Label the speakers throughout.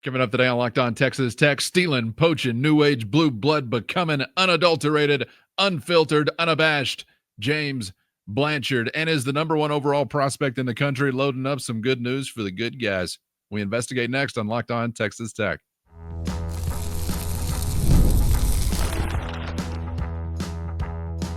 Speaker 1: Coming up today on Locked On Texas Tech, stealing, poaching, new age blue blood, becoming unadulterated, unfiltered, unabashed, James Blanchard, and is the number one overall prospect in the country, loading up some good news for the good guys. We investigate next on Locked On Texas Tech.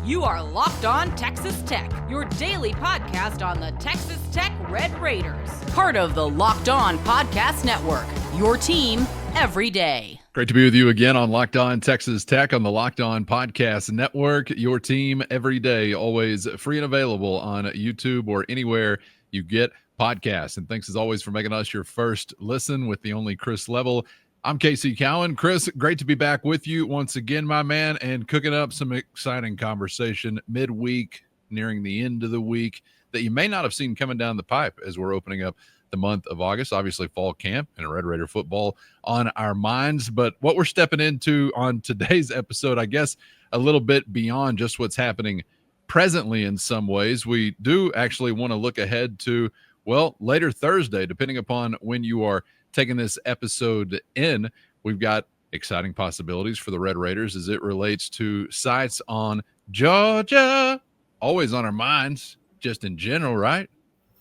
Speaker 2: You are Locked On Texas Tech, your daily podcast on the Texas Tech Red Raiders. Part of the Locked On Podcast Network, your team every day.
Speaker 1: Great to be with you again on Locked On Texas Tech on the Locked On Podcast Network, your team every day, always free and available on YouTube or anywhere you get podcasts. And thanks as always for making us your first listen with the only Chris Level. I'm Casey Cowan. Chris, great to be back with you once again, my man, and cooking up some exciting conversation midweek, nearing the end of the week, that you may not have seen coming down the pipe as we're opening up the month of August. Obviously, fall camp and Red Raider football on our minds. But what we're stepping into on today's episode, I guess, a little bit beyond just what's happening presently in some ways. We do actually want to look ahead to, well, later Thursday, depending upon when you are taking this episode in. We've got exciting possibilities for the Red Raiders as it relates to sights on Georgia. Always on our minds, just in general, right?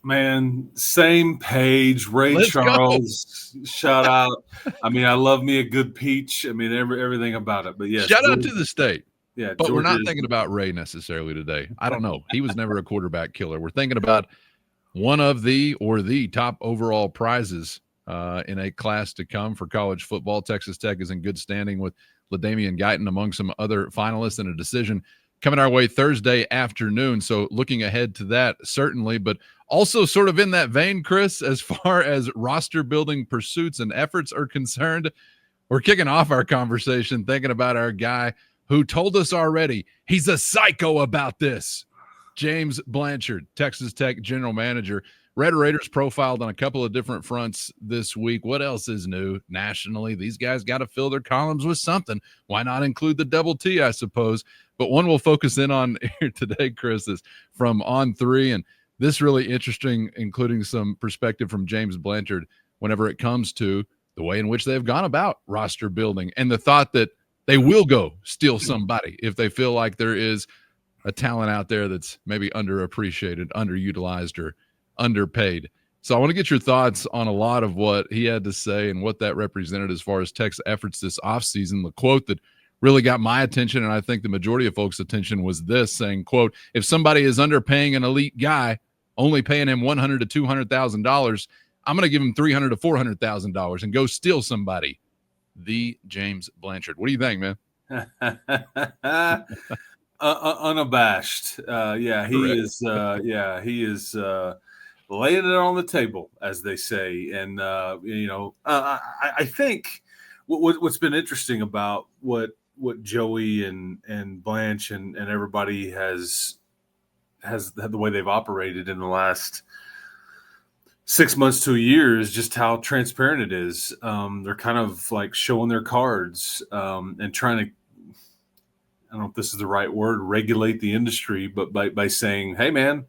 Speaker 3: Man, same page.
Speaker 1: Let's
Speaker 3: Charles, shout out. I mean, I love me a good peach. I mean, everything about it. But yes,
Speaker 1: shout out to the state.
Speaker 3: Yeah,
Speaker 1: but we're not thinking about Ray necessarily today. I don't know. He was never a quarterback killer. We're thinking about one of the top overall prizes in a class to come for college football. Texas Tech is in good standing with LaDainian Guyton among some other finalists in a decision coming our way Thursday afternoon. So looking ahead to that, certainly, but also sort of in that vein, Chris, as far as roster building pursuits and efforts are concerned, we're kicking off our conversation thinking about our guy who told us already he's a psycho about this. James Blanchard, Texas Tech general manager. Red Raiders profiled on a couple of different fronts this week. What else is new nationally? These guys got to fill their columns with something. Why not include the double T, I suppose? But one we'll focus in on here today, Chris, is from On3. And this really interesting, including some perspective from James Blanchard whenever it comes to the way in which they've gone about roster building and the thought that they will go steal somebody if they feel like there is a talent out there that's maybe underappreciated, underutilized, or underpaid. So I want to get your thoughts on a lot of what he had to say and what that represented as far as Tech's efforts this offseason. The quote that really got my attention, and I think the majority of folks' attention, was this, saying, quote, if somebody is underpaying an elite guy, only paying him $100,000 to $200,000, I'm going to give him $300,000 to $400,000 and go steal somebody. The James Blanchard. What do you think, man?
Speaker 3: Unabashed. He is laying it on the table, as they say. And, I think what's been interesting about what Joey and Blanche and everybody has the way they've operated in the last 6 months to a year is just how transparent it is. They're kind of like showing their cards and trying to, I don't know if this is the right word, regulate the industry, but by saying, hey, man,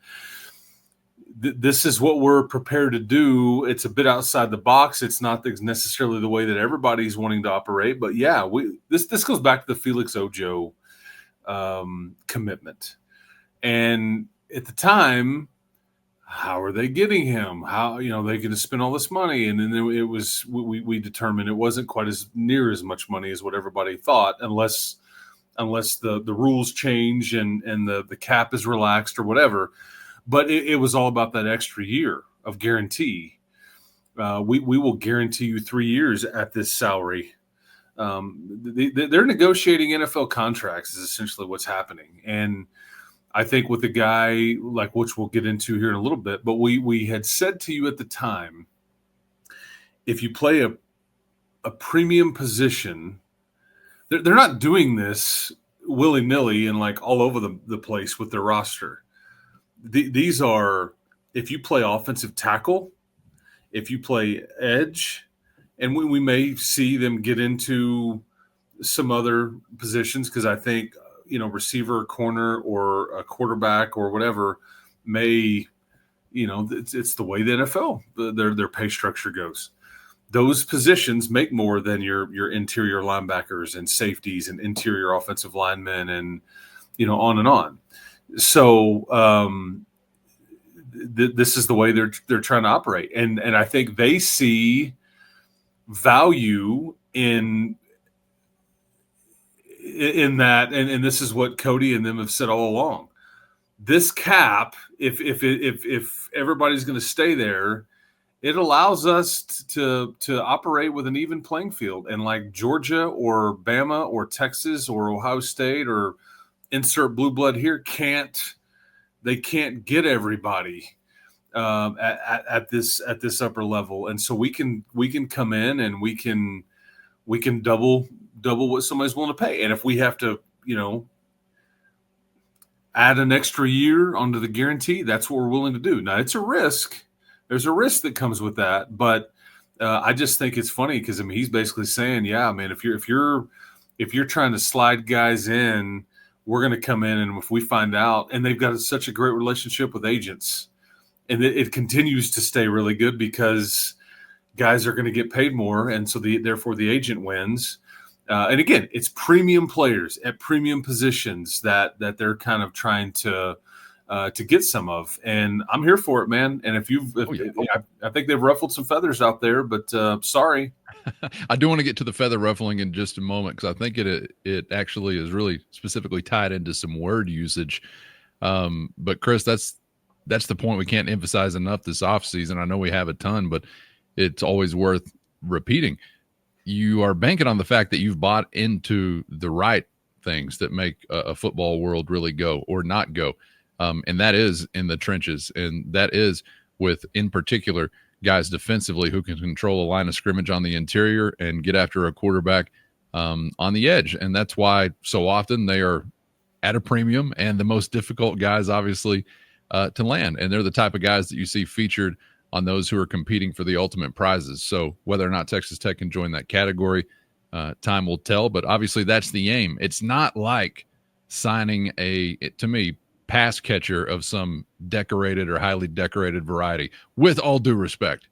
Speaker 3: this is what we're prepared to do. It's a bit outside the box. It's not necessarily the way that everybody's wanting to operate. But, yeah, this goes back to the Felix Ojo commitment. And at the time, how are they getting him? How, they going to spend all this money? And then it was we determined it wasn't quite as near as much money as what everybody thought, unless the rules change and the cap is relaxed or whatever. But it was all about that extra year of guarantee. We will guarantee you 3 years at this salary. They're negotiating NFL contracts is essentially what's happening. And I think with a guy like, which we'll get into here in a little bit, but we had said to you at the time, if you play a premium position, they're not doing this willy-nilly and like all over the place with their roster. These are, if you play offensive tackle, if you play edge, and we may see them get into some other positions because I think, receiver, corner, or a quarterback or whatever may, it's the way the NFL, their pay structure goes. those positions make more than your interior linebackers and safeties and interior offensive linemen and, on and on. So this is the way they're trying to operate. And I think they see value in that. And this is what Cody and them have said all along. This cap, if everybody's going to stay there, it allows us to operate with an even playing field. And like Georgia or Bama or Texas or Ohio State or insert blue blood here they can't get everybody at this upper level. And so we can come in and we can double what somebody's willing to pay. And if we have to, add an extra year onto the guarantee, that's what we're willing to do. Now it's a risk. There's a risk that comes with that, but I just think it's funny because he's basically saying, yeah, man, if you're trying to slide guys in, we're going to come in, and if we find out, and they've got such a great relationship with agents, and it continues to stay really good because guys are going to get paid more, and so therefore the agent wins. And again, it's premium players at premium positions that they're kind of trying to get some of, and I'm here for it, man. And I think they've ruffled some feathers out there, but sorry.
Speaker 1: I do want to get to the feather ruffling in just a moment because I think it actually is really specifically tied into some word usage. But Chris, that's the point we can't emphasize enough this offseason. I know we have a ton, but it's always worth repeating. You are banking on the fact that you've bought into the right things that make a football world really go or not go. And that is in the trenches. And that is with, in particular, guys defensively who can control a line of scrimmage on the interior and get after a quarterback on the edge. And that's why so often they are at a premium and the most difficult guys, obviously, to land. And they're the type of guys that you see featured on those who are competing for the ultimate prizes. So whether or not Texas Tech can join that category, time will tell. But obviously that's the aim. It's not like signing to me, pass catcher of some decorated or highly decorated variety. With all due respect,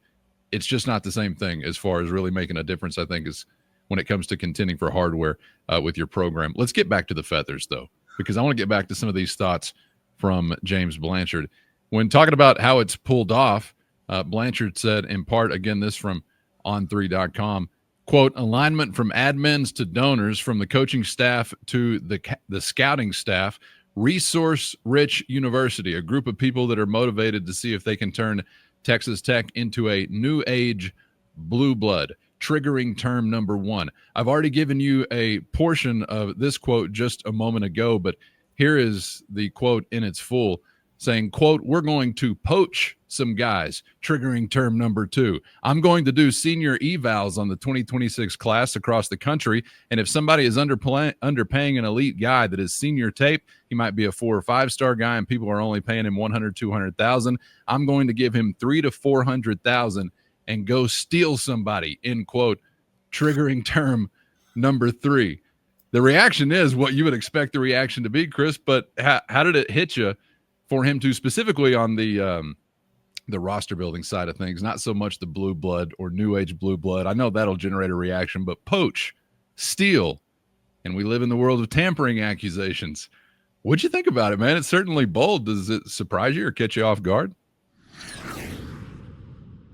Speaker 1: it's just not the same thing as far as really making a difference, I think, is when it comes to contending for hardware with your program. Let's get back to the feathers, though, because I want to get back to some of these thoughts from James Blanchard. When talking about how it's pulled off, Blanchard said, in part, again, this from on3.com, quote, alignment from admins to donors, from the coaching staff to the scouting staff, resource-rich university, a group of people that are motivated to see if they can turn Texas Tech into a new age blue blood, triggering term number one. I've already given you a portion of this quote just a moment ago, but here is the quote in its full, saying, quote, we're going to poach some guys, triggering term number two. I'm going to do senior evals on the 2026 class across the country, and if somebody is underpaying an elite guy that is senior tape, he might be a 4 or 5 star guy, and people are only paying him 100, 200,000. I'm going to give him 300 to 400,000 and go steal somebody, end quote, triggering term number three. The reaction is what you would expect the reaction to be, Chris, but how did it hit you for him to, specifically on the roster building side of things, not so much the blue blood or new age blue blood? I know that'll generate a reaction, but poach, steal, and we live in the world of tampering accusations. What'd you think about it, man? It's certainly bold. Does it surprise you or catch you off guard?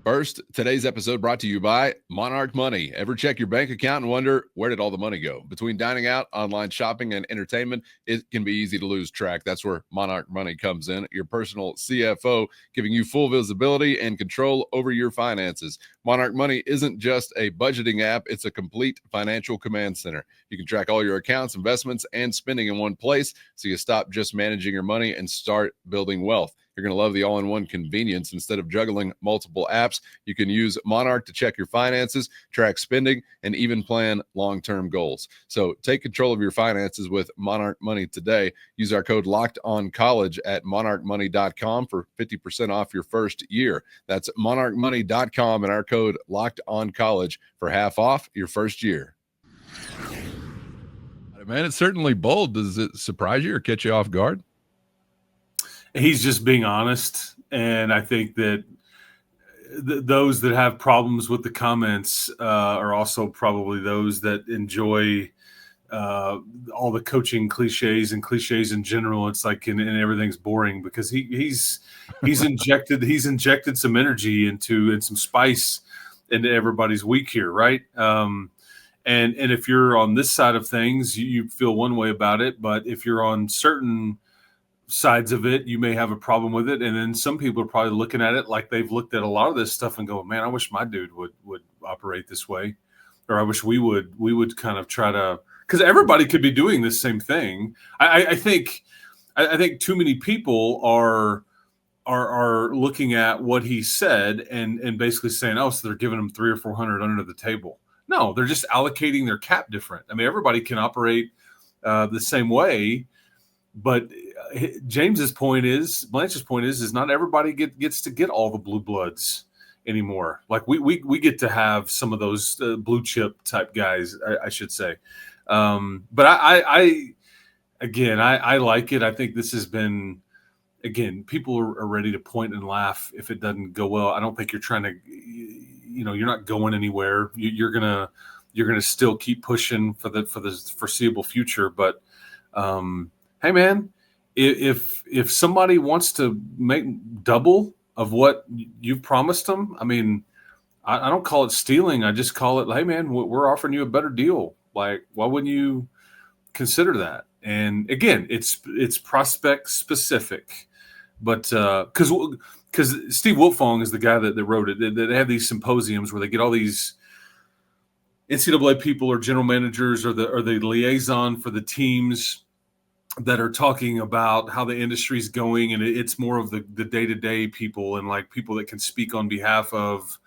Speaker 1: First, today's episode brought to you by Monarch Money. Ever check your bank account and wonder, where did all the money go? Between dining out, online shopping, and entertainment, it can be easy to lose track. That's where Monarch Money comes in, your personal CFO, giving you full visibility and control over your finances. Monarch Money isn't just a budgeting app, it's a complete financial command center. You can track all your accounts, investments, and spending in one place, so you stop just managing your money and start building wealth. You're going to love the all-in-one convenience. Instead of juggling multiple apps, you can use Monarch to check your finances, track spending, and even plan long-term goals. So take control of your finances with Monarch Money today. Use our code LOCKEDONCollege at monarchmoney.com for 50% off your first year. That's monarchmoney.com and our code LOCKEDONCollege for half off your first year. Man, it's certainly bold. Does it surprise you or catch you off guard?
Speaker 3: He's just being honest, and I think that those that have problems with the comments are also probably those that enjoy all the coaching cliches and cliches in general. It's like, and everything's boring because he's injected some energy and some spice into everybody's week here, right? And if you're on this side of things, you feel one way about it, but if you're on certain sides of it, you may have a problem with it. And then some people are probably looking at it like they've looked at a lot of this stuff and go, man, I wish my dude would operate this way, or I wish we would kind of try to, because everybody could be doing this same thing. I think too many people are looking at what he said and basically saying, oh, so they're giving him 300 or 400 under the table. No, they're just allocating their cap different. I mean, everybody can operate the same way, but Blanche's point is not everybody gets to get all the blue bloods anymore. Like we get to have some of those blue chip type guys, I should say. But I like it. I think this has been, again, people are ready to point and laugh if it doesn't go well. I don't think you're trying to, you're not going anywhere. You're gonna still keep pushing for the foreseeable future. But hey, man, if somebody wants to make double of what you've promised them, I mean, I don't call it stealing. I just call it, hey, man, we're offering you a better deal. Like, why wouldn't you consider that? And again, it's prospect specific, but because Steve Wiltfong is the guy that wrote it. They have these symposiums where they get all these NCAA people or general managers or the liaison for the teams that are talking about how the industry's going, and it's more of the day-to-day people and like people that can speak on behalf of,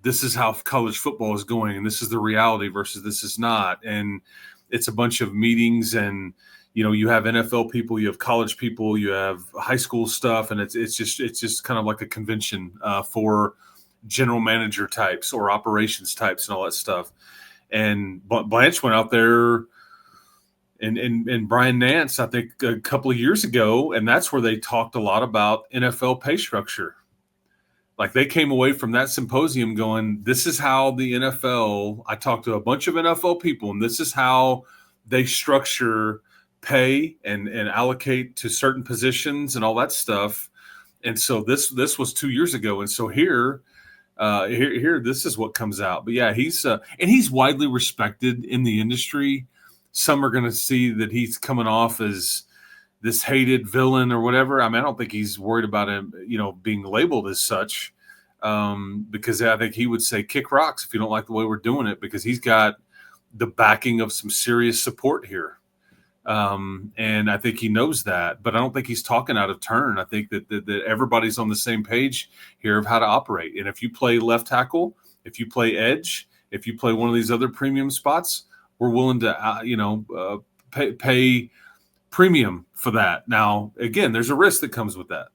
Speaker 3: this is how college football is going, and this is the reality versus this is not. And it's a bunch of meetings, and you have NFL people, you have college people, you have high school stuff, and it's just kind of like a convention for general manager types or operations types and all that stuff. And Blanche went out there and Brian Nance, I think, a couple of years ago, and that's where they talked a lot about NFL pay structure. Like, they came away from that symposium going, this is how the NFL, I talked to a bunch of NFL people, and this is how they structure pay and allocate to certain positions and all that stuff. And so this was 2 years ago. And so here, this is what comes out. But yeah, he's widely respected in the industry. Some are going to see that he's coming off as this hated villain or whatever. I mean, I don't think he's worried about him, being labeled as such, because I think he would say kick rocks if you don't like the way we're doing it, because he's got the backing of some serious support here. And I think he knows that, but I don't think he's talking out of turn. I think that everybody's on the same page here of how to operate. And if you play left tackle, if you play edge, if you play one of these other premium spots, we're willing to, pay premium for that. Now, again, there's a risk that comes with that.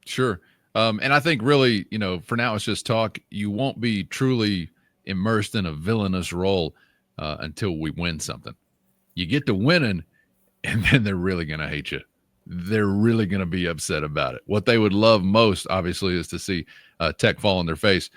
Speaker 1: Sure. And I think really, for now it's just talk. You won't be truly immersed in a villainous role until we win something. You get to winning, and then they're really going to hate you. They're really going to be upset about it. What they would love most, obviously, is to see Tech fall on their face.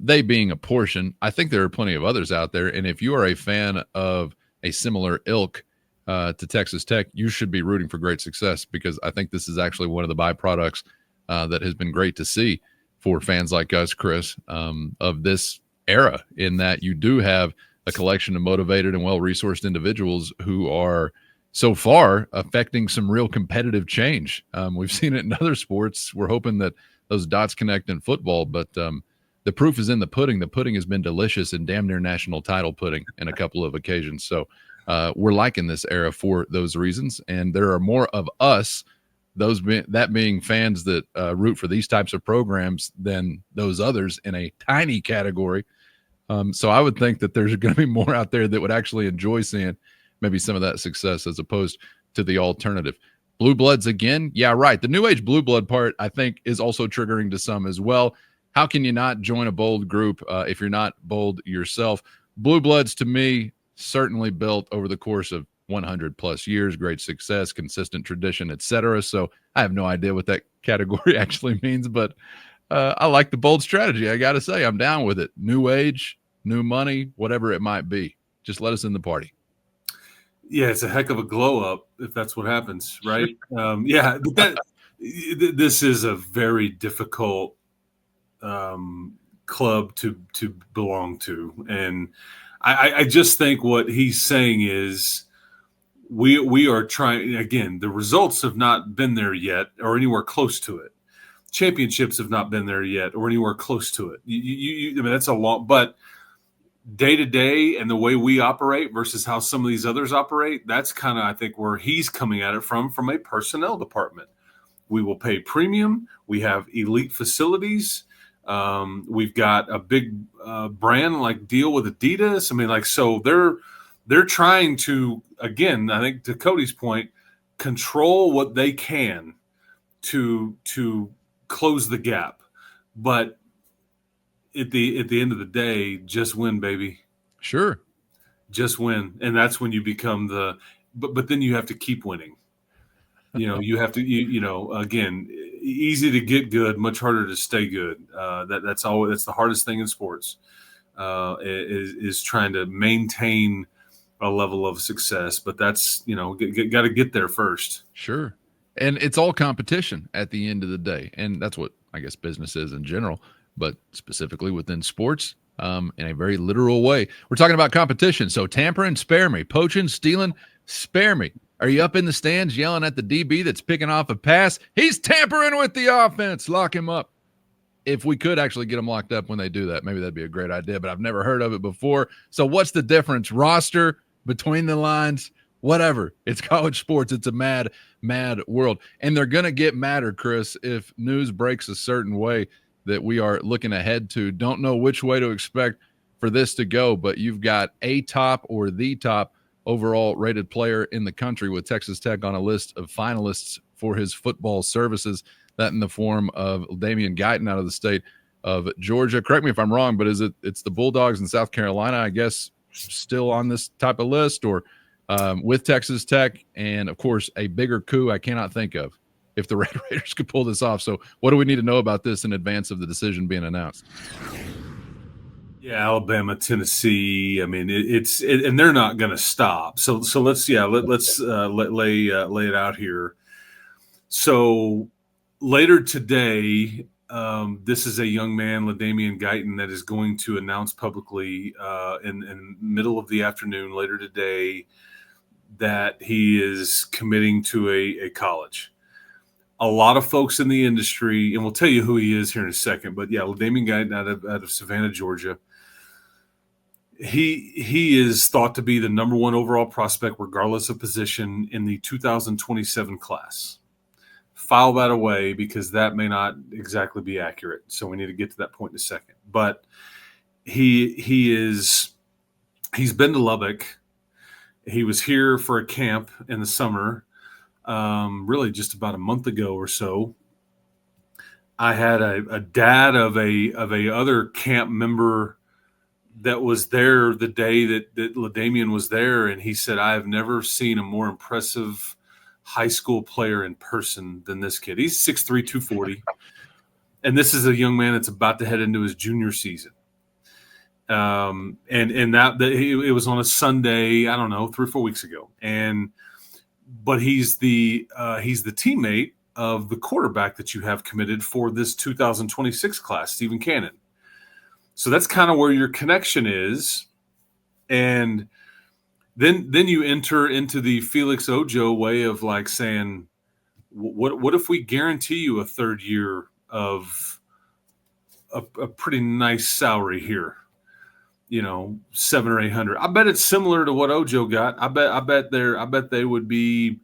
Speaker 1: They being a portion. I think there are plenty of others out there. And if you are a fan of a similar ilk to Texas Tech, you should be rooting for great success, because I think this is actually one of the byproducts that has been great to see for fans like us, Chris, of this era, in that you do have a collection of motivated and well-resourced individuals who are so far affecting some real competitive change. We've seen it in other sports. We're hoping that those dots connect in football, but the proof is in the pudding. The pudding has been delicious and damn near national title pudding in a couple of occasions. So we're liking this era for those reasons. And there are more of us, that being fans that root for these types of programs, than those others in a tiny category. So I would think that there's going to be more out there that would actually enjoy seeing maybe some of that success as opposed to the alternative. Blue bloods again. Yeah, right. The new age blue blood part, I think, is also triggering to some as well. How can you not join a bold group if you're not bold yourself? Blue bloods, to me, certainly built over the course of 100 plus years, great success, consistent tradition, etc. So I have no idea what that category actually means, but I like the bold strategy. I got to say, I'm down with it. New age, new money, whatever it might be. Just let us in the party.
Speaker 3: Yeah, it's a heck of a glow up if that's what happens, right? But this is a very difficult club to belong to, and I just think what he's saying is we are trying again. The results have not been there yet, or anywhere close to it. Championships have not been there yet, or anywhere close to it. I mean, that's a long, but day to day and the way we operate versus how some of these others operate, that's kind of, I think, where he's coming at it from a personnel department. We will pay premium. We have elite facilities. We've got a big brand like deal with Adidas. I mean, like, so they're trying to, again, I think to Cody's point, control what they can to close the gap. But at the end of the day, just win, baby.
Speaker 1: Sure.
Speaker 3: Just win. And that's when you become but then you have to keep winning. You have to, again, easy to get good, much harder to stay good. That's the hardest thing in sports, is trying to maintain a level of success. But that's, got to get there first.
Speaker 1: Sure. And it's all competition at the end of the day. And that's what I guess business is in general, but specifically within sports, in a very literal way. We're talking about competition. So tampering, spare me. Poaching, stealing, spare me. Are you up in the stands yelling at the DB that's picking off a pass? He's tampering with the offense. Lock him up. If we could actually get them locked up when they do that, maybe that'd be a great idea, but I've never heard of it before. So what's the difference? Roster, between the lines, whatever. It's college sports. It's a mad, mad world. And they're going to get madder, Chris, if news breaks a certain way that we are looking ahead to. Don't know which way to expect for this to go, but you've got a top or the top overall rated player in the country with Texas Tech on a list of finalists for his football services, that in the form of Damian Guyton out of the state of Georgia. Correct me if I'm wrong, but it's the Bulldogs in South Carolina, I guess, still on this type of list, or with Texas Tech, and of course a bigger coup I cannot think of if the Red Raiders could pull this off. So what do we need to know about this in advance of the decision being announced?
Speaker 3: Yeah, Alabama, Tennessee. I mean, and they're not going to stop. So let's lay it out here. So later today, this is a young man, LaDamian Guyton, that is going to announce publicly in middle of the afternoon later today that he is committing to a college. A lot of folks in the industry, and we'll tell you who he is here in a second, but yeah, LaDamian Guyton out of Savannah, Georgia. He is thought to be the number one overall prospect, regardless of position, in the 2027 class. File that away because that may not exactly be accurate. So we need to get to that point in a second. But he's been to Lubbock. He was here for a camp in the summer, really just about a month ago or so. I had a dad of a other camp member that was there the day that LaDamian was there, and he said, I have never seen a more impressive high school player in person than this kid. He's 6'3", 240, and this is a young man that's about to head into his junior season. And it was on a Sunday, I don't know, 3 or 4 weeks ago, but he's the teammate of the quarterback that you have committed for this 2026 class, Stephen Cannon. So that's kind of where your connection is. And then you enter into the Felix Ojo way of like saying, what if we guarantee you a third year of a pretty nice salary here? 700 or 800. I bet it's similar to what Ojo got. I bet they would be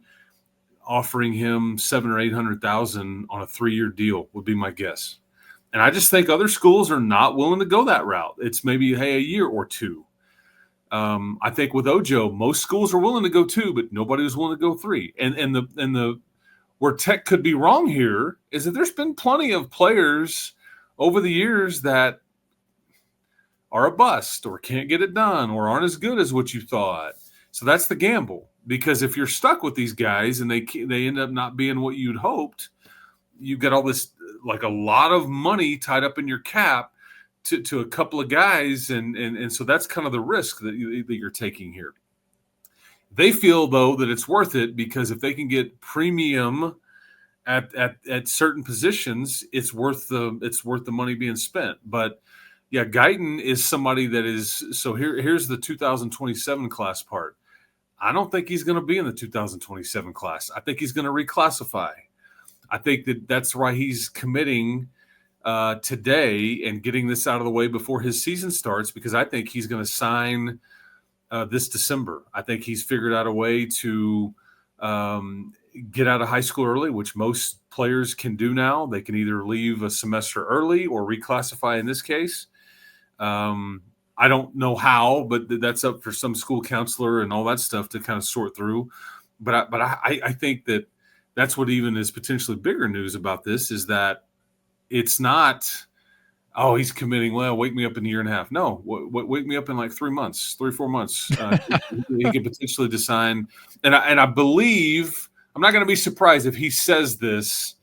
Speaker 3: offering him 700,000 or 800,000 on a 3-year deal, would be my guess. And I just think other schools are not willing to go that route. It's maybe, a year or two. I think with Ojo, most schools are willing to go 2, but nobody was willing to go 3. And the where Tech could be wrong here is that there's been plenty of players over the years that are a bust or can't get it done or aren't as good as what you thought. So that's the gamble. Because if you're stuck with these guys and they end up not being what you'd hoped, you've got all this like a lot of money tied up in your cap to a couple of guys, and so that's kind of the risk that you're taking here. They feel though that it's worth it because if they can get premium at certain positions, it's worth the money being spent. But yeah, Guyton is somebody that is so here's the 2027 class part. I don't think he's going to be in the 2027 class. I think he's going to reclassify. I think that's why he's committing today and getting this out of the way before his season starts, because I think he's going to sign this December. I think he's figured out a way to get out of high school early, which most players can do now. They can either leave a semester early or reclassify in this case. I don't know how, but that's up for some school counselor and all that stuff to kind of sort through. But I think that's what even is potentially bigger news about this is that it's not, oh, he's committing, well, wake me up in a year and a half. No, wake me up in like 3 months, 3 or 4 months. He could potentially decide. And I believe, I'm not going to be surprised if he says this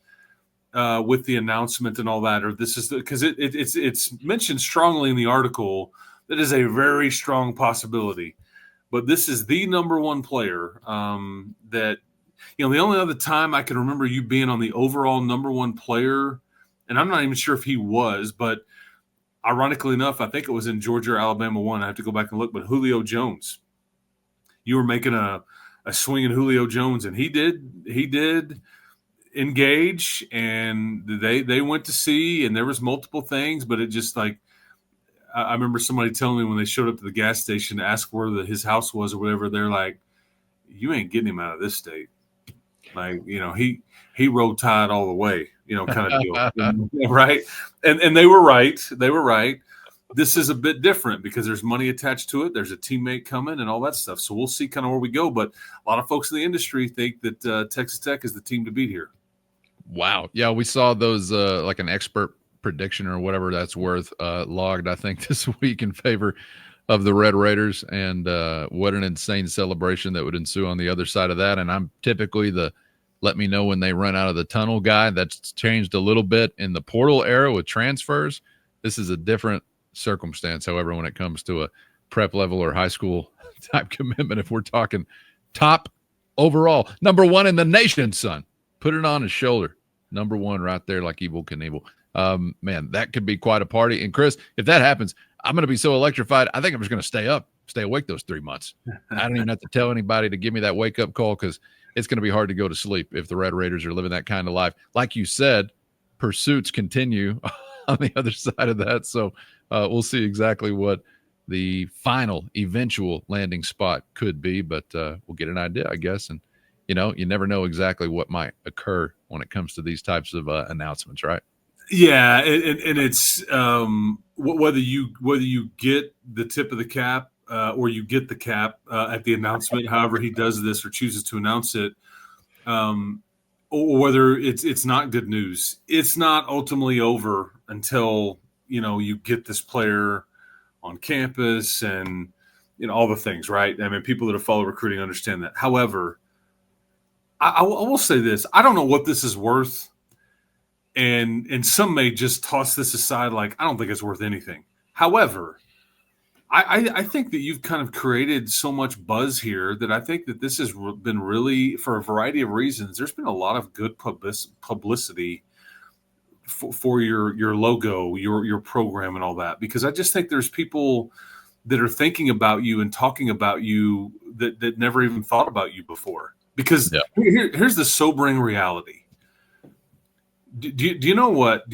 Speaker 3: with the announcement and all that, or this is because it's mentioned strongly in the article. That is a very strong possibility, but this is the number one player that, the only other time I can remember you being on the overall number one player, and I'm not even sure if he was, but ironically enough, I think it was in Georgia or Alabama one. I have to go back and look, but Julio Jones, you were making a swing at Julio Jones, and he did engage, and they went to see, and there was multiple things, but it just like, I remember somebody telling me when they showed up to the gas station to ask where his house was or whatever, they're like, you ain't getting him out of this state. Like, he road tied all the way, kind of deal. Right. And they were right. They were right. This is a bit different because there's money attached to it. There's a teammate coming and all that stuff. So we'll see kind of where we go. But a lot of folks in the industry think that Texas Tech is the team to beat here. Wow.
Speaker 1: Yeah. We saw those like an expert prediction or whatever that's worth logged, I think, this week in favor of the Red Raiders, and what an insane celebration that would ensue on the other side of that. And I'm typically the let me know when they run out of the tunnel guy. That's changed a little bit in the portal era with transfers. This is a different circumstance, however, when it comes to a prep level or high school type commitment. If we're talking top overall, number one in the nation, son, put it on his shoulder. Number one right there, like Evel Knievel. Man, that could be quite a party. And Chris, if that happens, I'm going to be so electrified. I think I'm just going to stay awake those 3 months. I don't even have to tell anybody to give me that wake up call, because it's going to be hard to go to sleep if the Red Raiders are living that kind of life. Like you said, pursuits continue on the other side of that. So we'll see exactly what the final eventual landing spot could be, but we'll get an idea, I guess. And, you never know exactly what might occur when it comes to these types of announcements, right?
Speaker 3: Yeah, and it's whether you get the tip of the cap or you get the cap at the announcement, however he does this or chooses to announce it, or whether it's not good news. It's not ultimately over until you get this player on campus and all the things, right? I mean, people that have followed recruiting understand that. However, I will say this: I don't know what this is worth. And some may just toss this aside like, I don't think it's worth anything. However, I think that you've kind of created so much buzz here that I think that this has been really, for a variety of reasons, there's been a lot of good publicity for your logo, your program and all that, because I just think there's people that are thinking about you and talking about you that never even thought about you before. Because here's the sobering reality. Do you know what?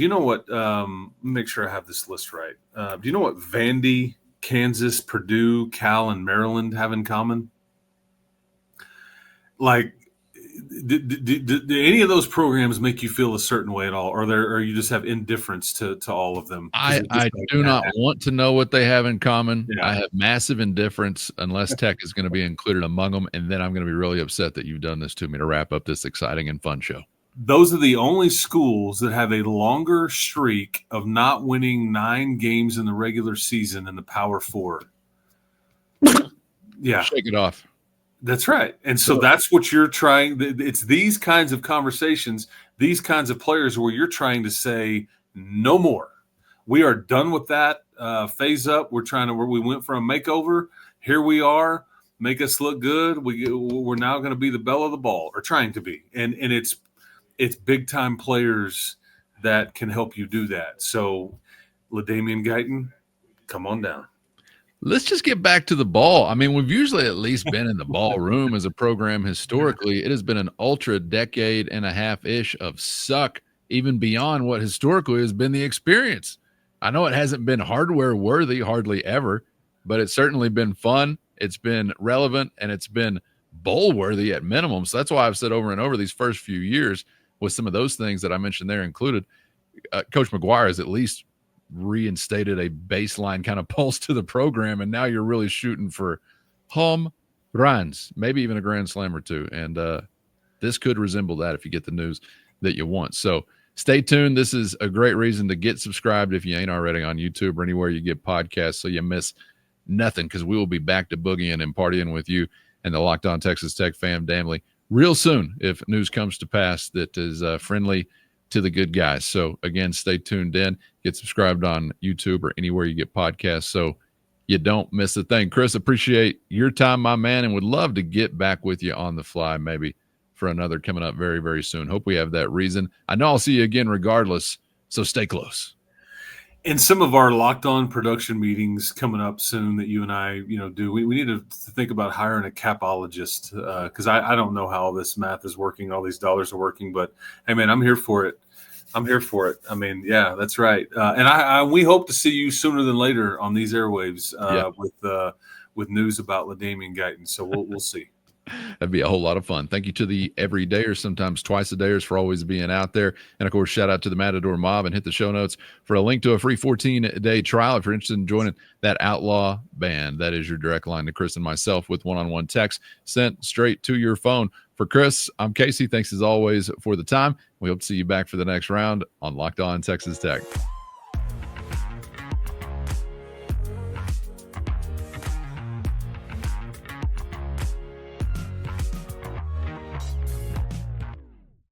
Speaker 3: Make sure I have this list right. Do you know what Vandy, Kansas, Purdue, Cal, and Maryland have in common? Like, do any of those programs make you feel a certain way at all, or you just have indifference to all of them?
Speaker 1: I do not want to know what they have in common. Yeah. I have massive indifference unless Tech is going to be included among them, and then I'm going to be really upset that you've done this to me to wrap up this exciting and fun show.
Speaker 3: Those are the only schools that have a longer streak of not winning 9 games in the regular season in the Power Four. Yeah.
Speaker 1: Shake it off.
Speaker 3: That's right. And so that's what you're trying. It's these kinds of conversations, these kinds of players where you're trying to say, no more. We are done with that phase up. We went for a makeover. Here we are. Make us look good. We're now going to be the belle of the ball, or trying to be. And it's big time players that can help you do that. So LaDainian Guyton, come on down.
Speaker 1: Let's just get back to the ball. I mean, we've usually at least been in the ball room as a program historically. It has been an ultra decade and a half-ish of suck, even beyond what historically has been the experience. I know it hasn't been hardware worthy hardly ever, but it's certainly been fun. It's been relevant, and it's been bowl worthy at minimum. So that's why I've said over and over these first few years with some of those things that I mentioned there included, Coach McGuire has at least reinstated a baseline kind of pulse to the program, and now you're really shooting for home runs, maybe even a grand slam or two. And this could resemble that if you get the news that you want. So stay tuned. This is a great reason to get subscribed if you ain't already on YouTube or anywhere you get podcasts, so you miss nothing, because we will be back to boogieing and partying with you and the Locked On Texas Tech fam family real soon if news comes to pass that is friendly to the good guys. So again, stay tuned in, get subscribed on YouTube or anywhere you get podcasts so you don't miss a thing. Chris, appreciate your time, my man, and would love to get back with you on the fly maybe for another coming up very, very soon. Hope we have that reason. I know I'll see you again regardless, so stay close.
Speaker 3: And some of our Locked On production meetings coming up soon that you and I, do. We need to think about hiring a capologist because I don't know how all this math is working, all these dollars are working. But hey, man, I'm here for it. I mean, yeah, that's right. And we hope to see you sooner than later on these airwaves with news about LaDainian Guyton. So we'll see.
Speaker 1: That'd be a whole lot of fun. Thank you to the everydayers, sometimes twice a dayers, for always being out there. And of course, shout out to the Matador Mob, and hit the show notes for a link to a free 14-day trial if you're interested in joining that outlaw band. That is your direct line to Chris and myself with one-on-one text sent straight to your phone. For Chris, I'm Casey. Thanks as always for the time. We hope to see you back for the next round on Locked On Texas Tech.